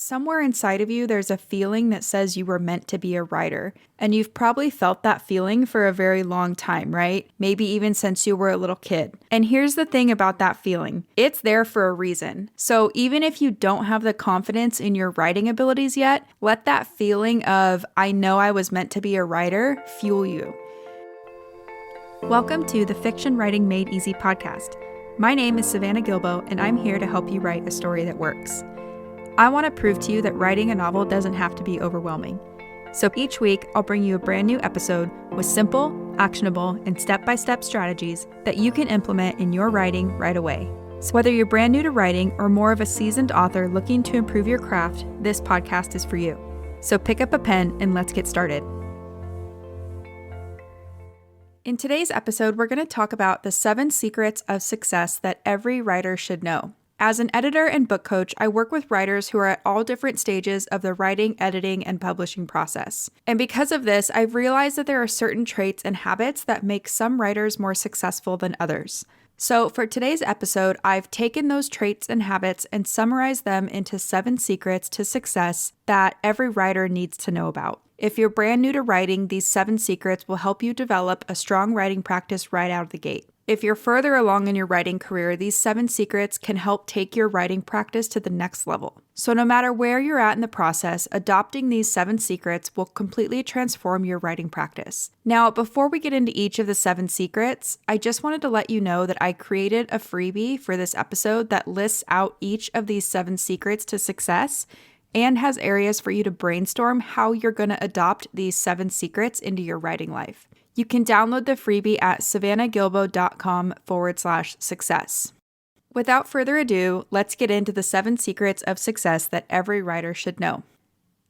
Somewhere inside of you, there's a feeling that says you were meant to be a writer. And you've probably felt that feeling for a very long time, right? Maybe even since you were a little kid. And here's the thing about that feeling. It's there for a reason. So even if you don't have the confidence in your writing abilities yet, let that feeling of, I know I was meant to be a writer, fuel you. Welcome to the Fiction Writing Made Easy podcast. My name is Savannah Gilbo, and I'm here to help you write a story that works. I want to prove to you that writing a novel doesn't have to be overwhelming. So each week, I'll bring you a brand new episode with simple, actionable, and step-by-step strategies that you can implement in your writing right away. So whether you're brand new to writing or more of a seasoned author looking to improve your craft, this podcast is for you. So pick up a pen and let's get started. In today's episode, we're going to talk about the 7 secrets of success that every writer should know. As an editor and book coach, I work with writers who are at all different stages of the writing, editing, and publishing process. And because of this, I've realized that there are certain traits and habits that make some writers more successful than others. So for today's episode, I've taken those traits and habits and summarized them into 7 secrets to success that every writer needs to know about. If you're brand new to writing, these 7 secrets will help you develop a strong writing practice right out of the gate. If you're further along in your writing career, these 7 secrets can help take your writing practice to the next level. So no matter where you're at in the process, adopting these 7 secrets will completely transform your writing practice. Now, before we get into each of the 7 secrets, I just wanted to let you know that I created a freebie for this episode that lists out each of these 7 secrets to success and has areas for you to brainstorm how you're going to adopt these 7 secrets into your writing life. You can download the freebie at savannahgilbo.com/success. Without further ado, let's get into the 7 secrets of success that every writer should know.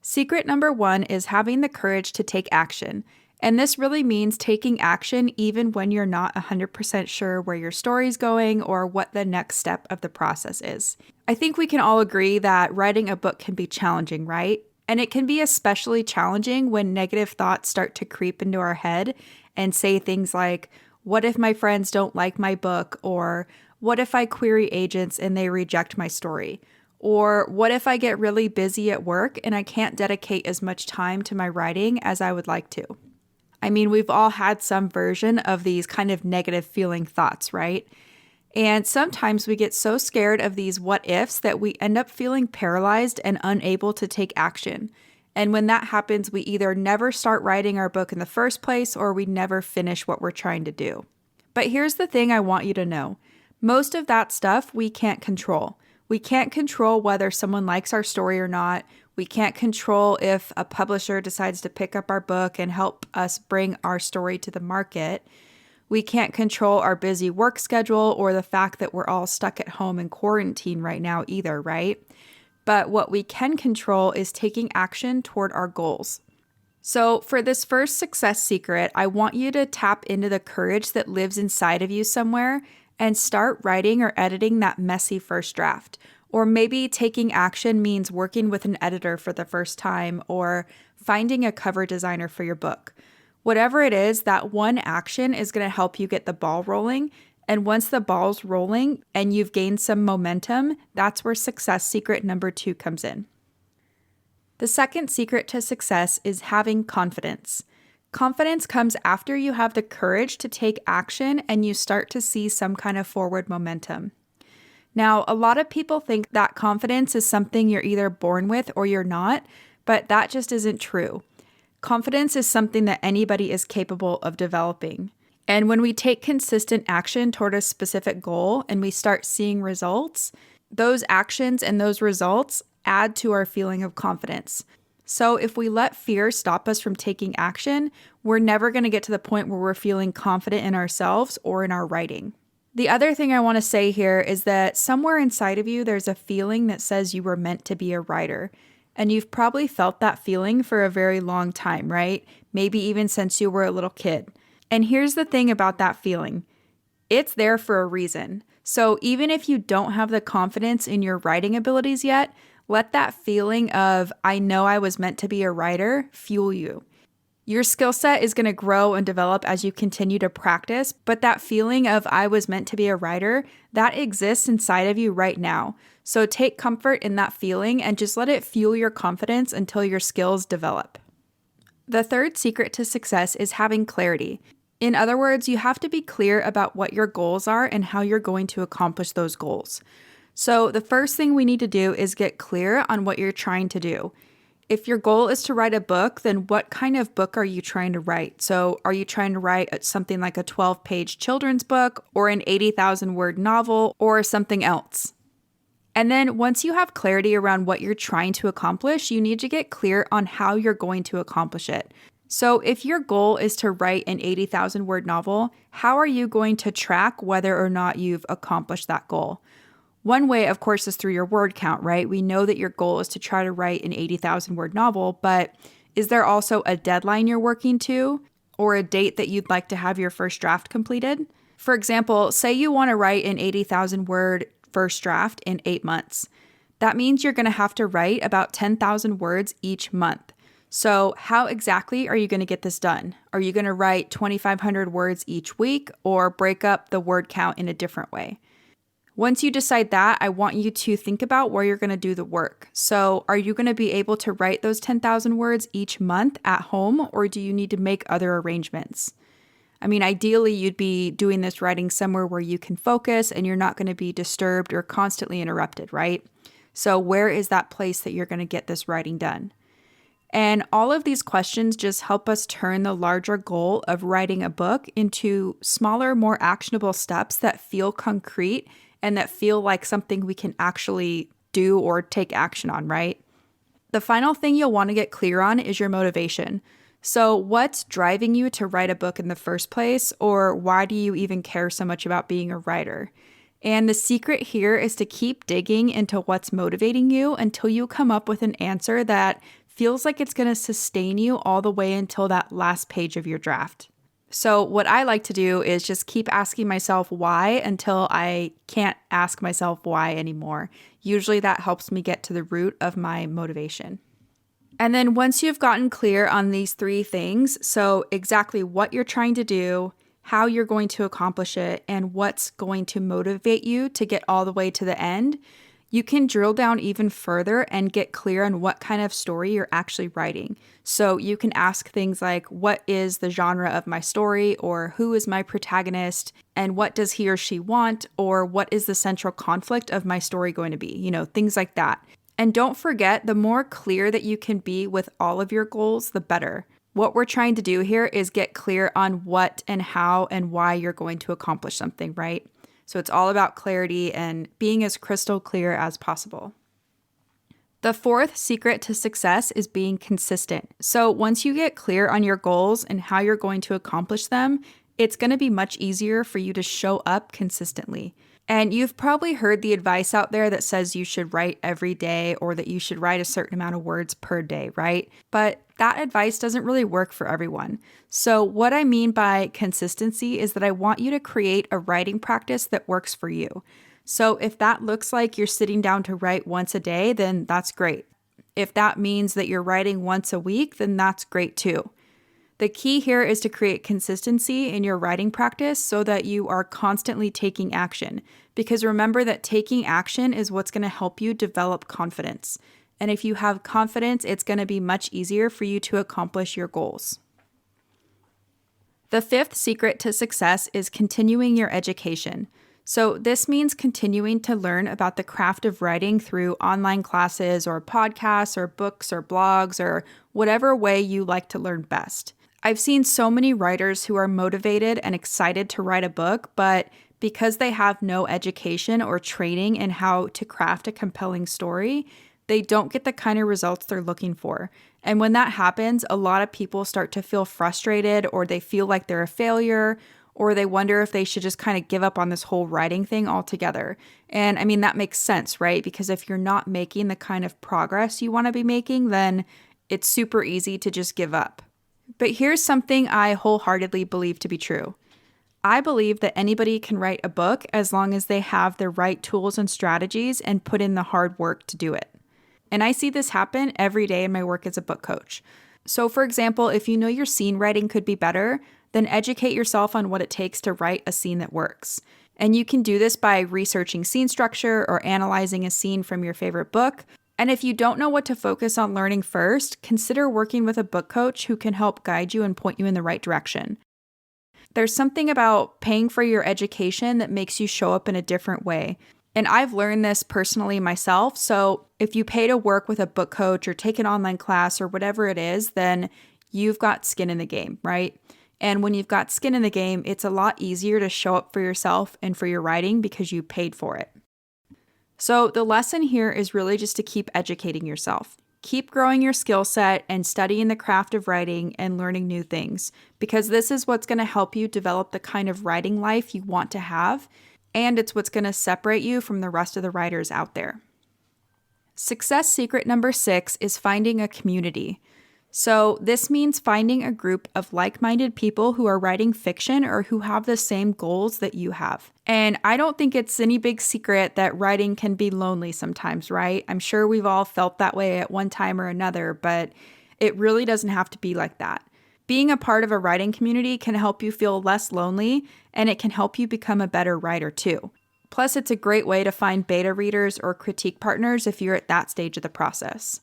Secret number 1 is having the courage to take action. And this really means taking action even when you're not 100% sure where your story's going or what the next step of the process is. I think we can all agree that writing a book can be challenging, right? And it can be especially challenging when negative thoughts start to creep into our head and say things like, what if my friends don't like my book? Or what if I query agents and they reject my story? Or what if I get really busy at work and I can't dedicate as much time to my writing as I would like to? I mean, we've all had some version of these kind of negative feeling thoughts, right? And sometimes we get so scared of these what ifs that we end up feeling paralyzed and unable to take action. And when that happens, we either never start writing our book in the first place or we never finish what we're trying to do. But here's the thing I want you to know. Most of that stuff we can't control. We can't control whether someone likes our story or not. We can't control if a publisher decides to pick up our book and help us bring our story to the market. We can't control our busy work schedule or the fact that we're all stuck at home in quarantine right now either, right? But what we can control is taking action toward our goals. So for this first success secret, I want you to tap into the courage that lives inside of you somewhere and start writing or editing that messy first draft. Or maybe taking action means working with an editor for the first time or finding a cover designer for your book. Whatever it is, that one action is going to help you get the ball rolling. And once the ball's rolling and you've gained some momentum, that's where success secret number 2 comes in. The second secret to success is having confidence. Confidence comes after you have the courage to take action and you start to see some kind of forward momentum. Now, a lot of people think that confidence is something you're either born with or you're not, but that just isn't true. Confidence is something that anybody is capable of developing. And when we take consistent action toward a specific goal and we start seeing results, those actions and those results add to our feeling of confidence. So if we let fear stop us from taking action, we're never going to get to the point where we're feeling confident in ourselves or in our writing. The other thing I want to say here is that somewhere inside of you, there's a feeling that says you were meant to be a writer. And you've probably felt that feeling for a very long time, right? Maybe even since you were a little kid. And here's the thing about that feeling. It's there for a reason. So even if you don't have the confidence in your writing abilities yet, let that feeling of, I know I was meant to be a writer, fuel you. Your skill set is going to grow and develop as you continue to practice, but that feeling of I was meant to be a writer, that exists inside of you right now. So take comfort in that feeling and just let it fuel your confidence until your skills develop. The third secret to success is having clarity. In other words, you have to be clear about what your goals are and how you're going to accomplish those goals. So the first thing we need to do is get clear on what you're trying to do. If your goal is to write a book, then what kind of book are you trying to write? So are you trying to write something like a 12-page children's book or an 80,000-word novel or something else? And then once you have clarity around what you're trying to accomplish, you need to get clear on how you're going to accomplish it. So if your goal is to write an 80,000-word novel, how are you going to track whether or not you've accomplished that goal? One way, of course, is through your word count, right? We know that your goal is to try to write an 80,000-word novel, but is there also a deadline you're working to or a date that you'd like to have your first draft completed? For example, say you want to write an 80,000-word first draft in 8 months. That means you're going to have to write about 10,000 words each month. So how exactly are you going to get this done? Are you going to write 2,500 words each week or break up the word count in a different way? Once you decide that, I want you to think about where you're going to do the work. So are you going to be able to write those 10,000 words each month at home, or do you need to make other arrangements? I mean, ideally, you'd be doing this writing somewhere where you can focus and you're not going to be disturbed or constantly interrupted, right? So where is that place that you're going to get this writing done? And all of these questions just help us turn the larger goal of writing a book into smaller, more actionable steps that feel concrete and that feel like something we can actually do or take action on, right? The final thing you'll want to get clear on is your motivation. So what's driving you to write a book in the first place, or why do you even care so much about being a writer? And the secret here is to keep digging into what's motivating you until you come up with an answer that feels like it's going to sustain you all the way until that last page of your draft. So what I like to do is just keep asking myself why until I can't ask myself why anymore. Usually that helps me get to the root of my motivation. And then once you've gotten clear on these three things, so exactly what you're trying to do, how you're going to accomplish it, and what's going to motivate you to get all the way to the end, you can drill down even further and get clear on what kind of story you're actually writing. So you can ask things like, what is the genre of my story? Or who is my protagonist? And what does he or she want? Or what is the central conflict of my story going to be? You know, things like that. And don't forget, the more clear that you can be with all of your goals, the better. What we're trying to do here is get clear on what and how and why you're going to accomplish something, right? So it's all about clarity and being as crystal clear as possible. The fourth secret to success is being consistent. So once you get clear on your goals and how you're going to accomplish them, it's going to be much easier for you to show up consistently. And you've probably heard the advice out there that says you should write every day or that you should write a certain amount of words per day, right? But that advice doesn't really work for everyone. So what I mean by consistency is that I want you to create a writing practice that works for you. So if that looks like you're sitting down to write once a day, then that's great. If that means that you're writing once a week, then that's great too. The key here is to create consistency in your writing practice so that you are constantly taking action. Because remember that taking action is what's going to help you develop confidence. And if you have confidence, it's going to be much easier for you to accomplish your goals. The fifth secret to success is continuing your education. So this means continuing to learn about the craft of writing through online classes or podcasts or books or blogs or whatever way you like to learn best. I've seen so many writers who are motivated and excited to write a book, but because they have no education or training in how to craft a compelling story, they don't get the kind of results they're looking for. And when that happens, a lot of people start to feel frustrated, or they feel like they're a failure, or they wonder if they should just kind of give up on this whole writing thing altogether. And I mean, that makes sense, right? Because if you're not making the kind of progress you want to be making, then it's super easy to just give up. But here's something I wholeheartedly believe to be true. I believe that anybody can write a book as long as they have the right tools and strategies and put in the hard work to do it. And I see this happen every day in my work as a book coach. So for example, if you know your scene writing could be better, then educate yourself on what it takes to write a scene that works. And you can do this by researching scene structure or analyzing a scene from your favorite book. And if you don't know what to focus on learning first, consider working with a book coach who can help guide you and point you in the right direction. There's something about paying for your education that makes you show up in a different way. And I've learned this personally myself. So if you pay to work with a book coach or take an online class or whatever it is, then you've got skin in the game, right? And when you've got skin in the game, it's a lot easier to show up for yourself and for your writing because you paid for it. So the lesson here is really just to keep educating yourself. Keep growing your skill set and studying the craft of writing and learning new things, because this is what's going to help you develop the kind of writing life you want to have, and it's what's going to separate you from the rest of the writers out there. Success secret number 6 is finding a community. So this means finding a group of like-minded people who are writing fiction or who have the same goals that you have. And I don't think it's any big secret that writing can be lonely sometimes, right? I'm sure we've all felt that way at one time or another, but it really doesn't have to be like that. Being a part of a writing community can help you feel less lonely, and it can help you become a better writer too. Plus, it's a great way to find beta readers or critique partners if you're at that stage of the process.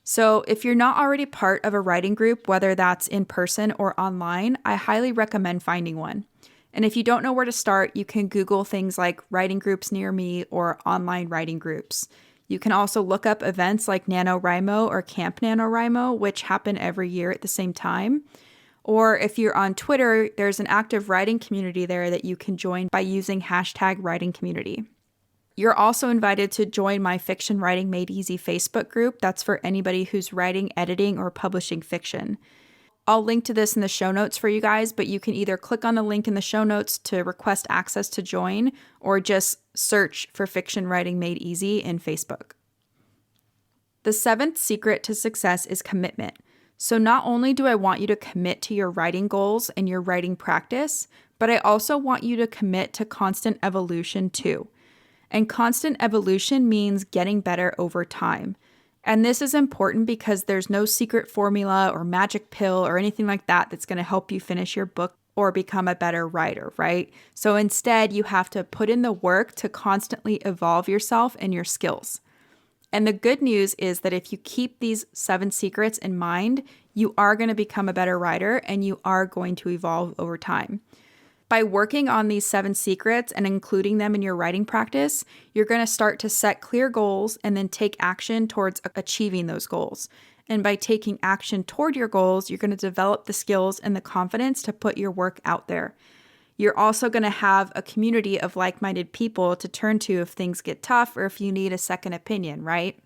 So if you're not already part of a writing group, whether that's in person or online, I highly recommend finding one. And if you don't know where to start, you can Google things like writing groups near me or online writing groups. You can also look up events like NaNoWriMo or Camp NaNoWriMo, which happen every year at the same time. Or if you're on Twitter, there's an active writing community there that you can join by using #writingcommunity. You're also invited to join my Fiction Writing Made Easy Facebook group. That's for anybody who's writing, editing, or publishing fiction. I'll link to this in the show notes for you guys, but you can either click on the link in the show notes to request access to join, or just search for Fiction Writing Made Easy in Facebook. The 7th secret to success is commitment. So not only do I want you to commit to your writing goals and your writing practice, but I also want you to commit to constant evolution too. And constant evolution means getting better over time. And this is important because there's no secret formula or magic pill or anything like that that's going to help you finish your book or become a better writer, right? So instead, you have to put in the work to constantly evolve yourself and your skills. And the good news is that if you keep these 7 secrets in mind, you are going to become a better writer and you are going to evolve over time. By working on these 7 secrets and including them in your writing practice, you're going to start to set clear goals and then take action towards achieving those goals. And by taking action toward your goals, you're going to develop the skills and the confidence to put your work out there. You're also going to have a community of like-minded people to turn to if things get tough or if you need a second opinion, right?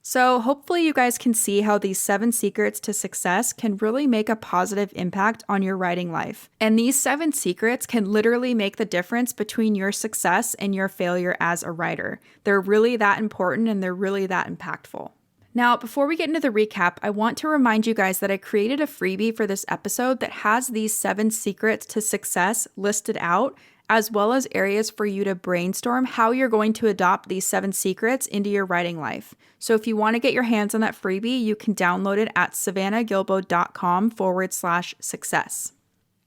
So hopefully you guys can see how these 7 secrets to success can really make a positive impact on your writing life. And these 7 secrets can literally make the difference between your success and your failure as a writer. They're really that important and they're really that impactful. Now, before we get into the recap, I want to remind you guys that I created a freebie for this episode that has these 7 secrets to success listed out, as well as areas for you to brainstorm how you're going to adopt these 7 secrets into your writing life. So if you want to get your hands on that freebie, you can download it at savannahgilbo.com/success.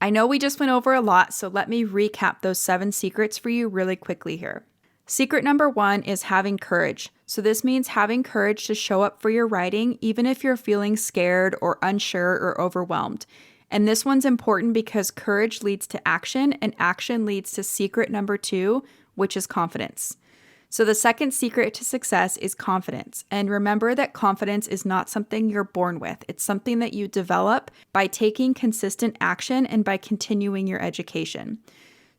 I know we just went over a lot, so let me recap those 7 secrets for you really quickly here. Secret number 1 is having courage. So this means having courage to show up for your writing, even if you're feeling scared or unsure or overwhelmed. And this one's important because courage leads to action, and action leads to secret number 2, which is confidence. So the second secret to success is confidence. And remember that confidence is not something you're born with. It's something that you develop by taking consistent action and by continuing your education.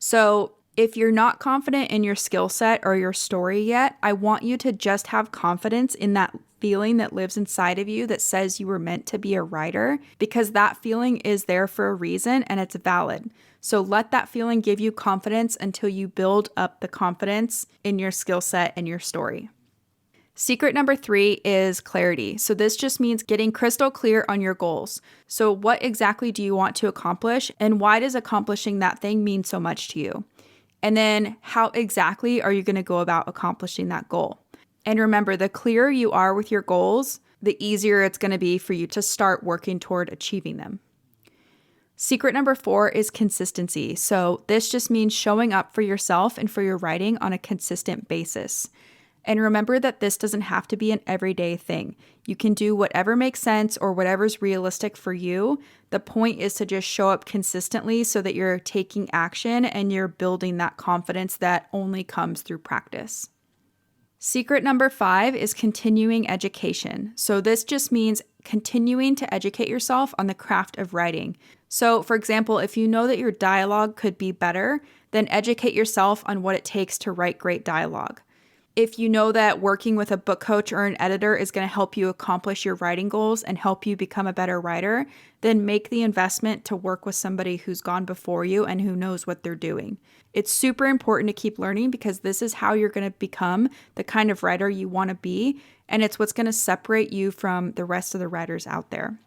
So if you're not confident in your skill set or your story yet, I want you to just have confidence in that feeling that lives inside of you that says you were meant to be a writer, because that feeling is there for a reason and it's valid. So let that feeling give you confidence until you build up the confidence in your skill set and your story. Secret number 3 is clarity. So this just means getting crystal clear on your goals. So what exactly do you want to accomplish, and why does accomplishing that thing mean so much to you? And then how exactly are you going to go about accomplishing that goal? And remember, the clearer you are with your goals, the easier it's going to be for you to start working toward achieving them. Secret number 4 is consistency. So this just means showing up for yourself and for your writing on a consistent basis. And remember that this doesn't have to be an everyday thing. You can do whatever makes sense or whatever's realistic for you. The point is to just show up consistently so that you're taking action and you're building that confidence that only comes through practice. Secret number 5 is continuing education. So this just means continuing to educate yourself on the craft of writing. So, for example, if you know that your dialogue could be better, then educate yourself on what it takes to write great dialogue. If you know that working with a book coach or an editor is going to help you accomplish your writing goals and help you become a better writer, then make the investment to work with somebody who's gone before you and who knows what they're doing. It's super important to keep learning because this is how you're going to become the kind of writer you want to be, and it's what's going to separate you from the rest of the writers out there.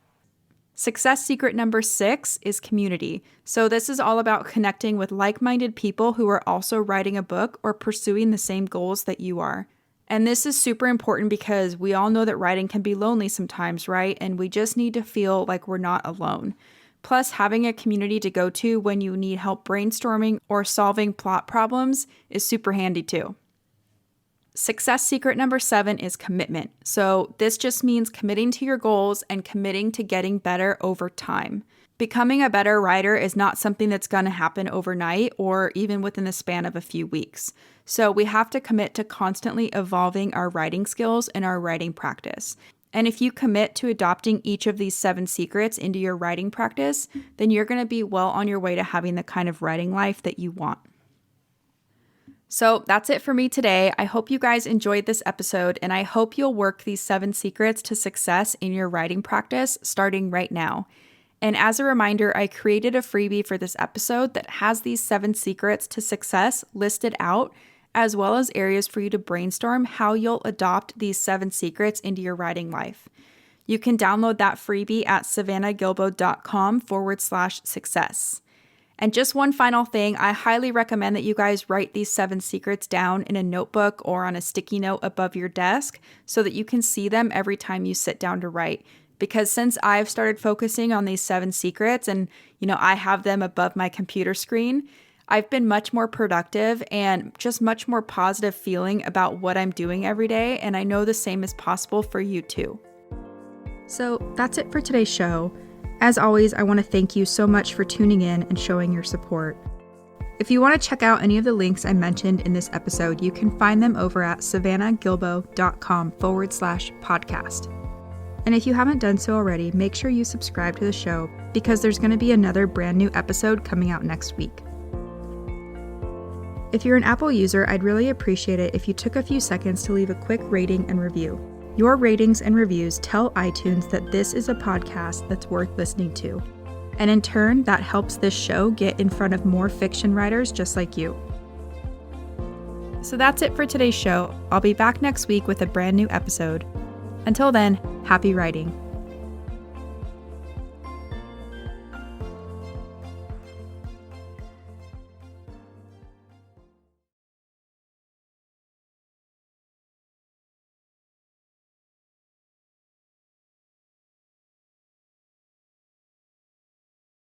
Success secret number 6 is community. So this is all about connecting with like-minded people who are also writing a book or pursuing the same goals that you are. And this is super important because we all know that writing can be lonely sometimes, right? And we just need to feel like we're not alone. Plus, having a community to go to when you need help brainstorming or solving plot problems is super handy too. Success secret number 7 is commitment. So this just means committing to your goals and committing to getting better over time. Becoming a better writer is not something that's going to happen overnight or even within the span of a few weeks. So we have to commit to constantly evolving our writing skills and our writing practice. And if you commit to adopting each of these 7 secrets into your writing practice, then you're going to be well on your way to having the kind of writing life that you want. So that's it for me today. I hope you guys enjoyed this episode, and I hope you'll work these 7 secrets to success in your writing practice starting right now. And as a reminder, I created a freebie for this episode that has these 7 secrets to success listed out, as well as areas for you to brainstorm how you'll adopt these 7 secrets into your writing life. You can download that freebie at savannahgilbo.com/success. And just one final thing, I highly recommend that you guys write these 7 secrets down in a notebook or on a sticky note above your desk so that you can see them every time you sit down to write. Because since I've started focusing on these 7 secrets and, I have them above my computer screen, I've been much more productive and just much more positive feeling about what I'm doing every day. And I know the same is possible for you too. So that's it for today's show. As always, I want to thank you so much for tuning in and showing your support. If you want to check out any of the links I mentioned in this episode, you can find them over at savannahgilbo.com/podcast. And if you haven't done so already, make sure you subscribe to the show because there's going to be another brand new episode coming out next week. If you're an Apple user, I'd really appreciate it if you took a few seconds to leave a quick rating and review. Your ratings and reviews tell iTunes that this is a podcast that's worth listening to. And in turn, that helps this show get in front of more fiction writers just like you. So that's it for today's show. I'll be back next week with a brand new episode. Until then, happy writing.